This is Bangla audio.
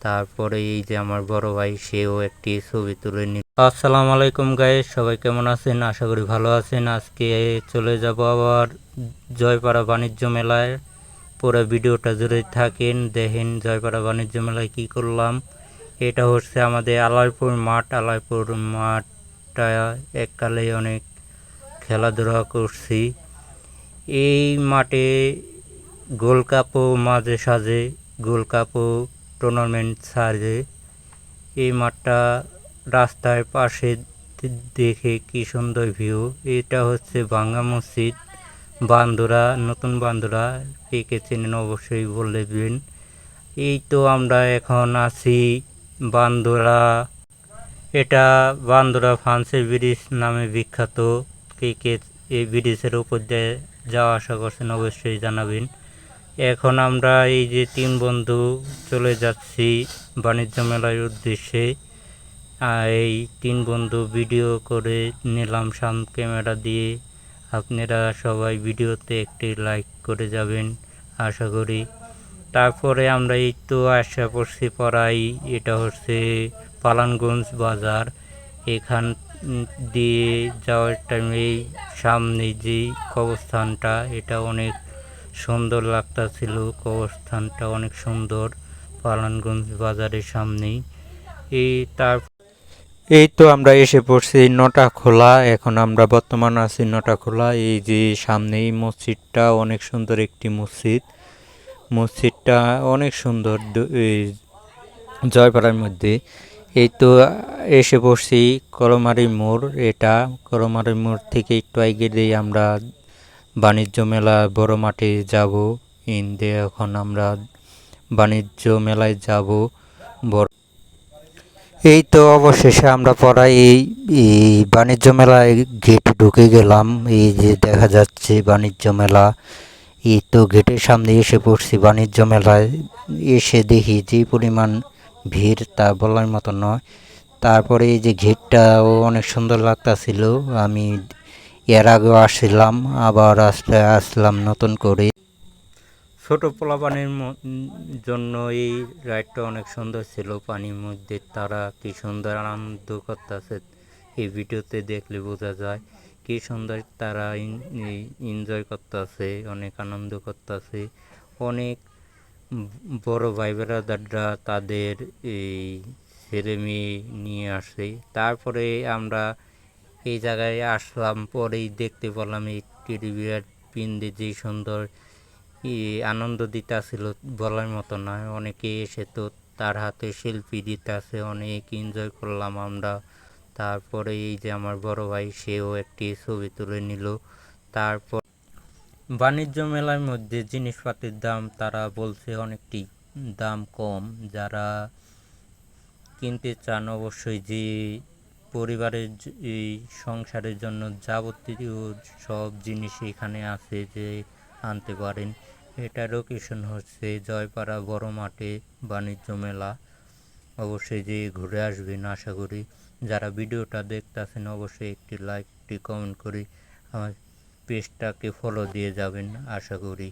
তারপরে এই যে আমার বড় ভাই সেও একটি ছবি তুলে নিল। আসসালামু আলাইকুম গাইস, সবাই কেমন আছেন? আশা করি ভালো আছেন। আজকে চলে যাব আবার জয়পাড়া বাণিজ্য মেলায়। পুরো ভিডিওটা জুড়ে থাকেন, দেখেন জয়পাড়া বাণিজ্য মেলায় কি করলাম। এটা হচ্ছে আমাদের আলাইপুর মাঠ। আলাইপুর মাঠটা এককালে অনেক খেলাধুলা করছি। এই মাঠে গোল্ড কাপও মাঝে সাঝে গোল্ড কাপও টুর্নামেন্ট সাজে। এই মাঠটা রাস্তার পাশে দেখে কি সুন্দর ভিউ। এটা হচ্ছে ভাঙ্গা মসজিদ, বান্দুরা, নতুন বান্দুরা। কে চেনেন অবশ্যই বলে দিন। এই তো আমরা এখন আছি বান্দুরা। এটা বান্দুরা ফ্রান্সের ব্রিজ নামে বিখ্যাত। কে এই ব্রিজের উপর দিয়ে যাওয়া আসা করছেন অবশ্যই জানাবেন। এখন আমরা এই যে 3 বন্ধু চলে যাচ্ছি বাণিজ্য মেলার উদ্দেশ্যে। এই 3 বন্ধু ভিডিও করে নিলাম সামনে ক্যামেরা দিয়ে। আপনারা সবাই ভিডিওতে একটি লাইক করে যাবেন আশা করি। তারপরে আমরা এই তো আসা পড়ছি পড়াই। এটা হচ্ছে পালানগঞ্জ বাজার। এখান দিয়ে যাওয়ার টাইমে সামনে যে কবরস্থানটা, এটা অনেক সুন্দর লাগতাছিল। কবরস্থানটা অনেক সুন্দর পালানগঞ্জ বাজারের সামনেই। এই তো আমরা এসে পড়ছি নটাখোলা। এখন আমরা বর্তমান আছি নটাখোলা। এই যে সামনেই মসজিদটা অনেক সুন্দর একটি মসজিদ। মসজিদটা অনেক সুন্দর এই জয়পাড়ার মধ্যে। এই তো এসে পড়ছি করমারি মোড়। এটা করমারি মোড় থেকে একটু এগিয়ে দিয়ে আমরা বাণিজ্য মেলা বড় মাঠে যাব। এখন আমরা বাণিজ্য মেলায় যাব। এই তো অবশেষে আমরা পড়াই এই বাণিজ্য মেলায় গেটে ঢুকে গেলাম। এই যে দেখা যাচ্ছে বাণিজ্য মেলা। এই তো গেটের সামনে এসে পড়ছি বাণিজ্য মেলায়। এসে দেখি যে পরিমাণ ভিড় তা বলার মতো নয়। তারপরে এই যে গেটটাও অনেক সুন্দর লাগতাছিল। আমি এর আগেও আসছিলাম, আবার আসলাম নতুন করে। ছোট পোলাপানের জন্য এই রাইডটা অনেক সুন্দর ছিল। পানির মধ্যে তারা কি সুন্দর আনন্দ করতেছে, এই ভিডিওতে দেখলে বোঝা যায় কি সুন্দর তারা এনজয় করতেছে, অনেক আনন্দ করতেছে। অনেক বড় ভাই বেড়াদাররা তাদের এই ছেলে মেয়ে নিয়ে আসে। তারপরে আমরা এই জায়গায় আসলাম, পরেই দেখতে পেলাম এই টেডি বিয়ার পিন্দে যে সুন্দর আনন্দ দিতেছিল বলার মতো নয়। অনেকে এসে তো তার হাতে সেলফি দিতে আসে, অনেক এনজয় করলাম আমরা। তারপরে এই যে আমার বড় ভাই সেও একটি ছবি তুলে নিল। তারপর বাণিজ্য মেলার মধ্যে জিনিসপাতির দাম তারা বলছে অনেকটি দাম কম। যারা কিনতে চান অবশ্যই যে পরিবারের এই সংসারের জন্য যাবতীয় সব জিনিস এখানে আছে যে আনতে পারেন। এটা লোকেশন হচ্ছে জয়পাড়া বড় মাঠে বাণিজ্য মেলা। অবশ্যই যে ঘুরে আসবেন আশা করি। যারা ভিডিওটা দেখতেছেন অবশ্যই একটি লাইক, একটি কমেন্ট করি আমার পেজটাকে ফলো দিয়ে যাবেন আশা করি।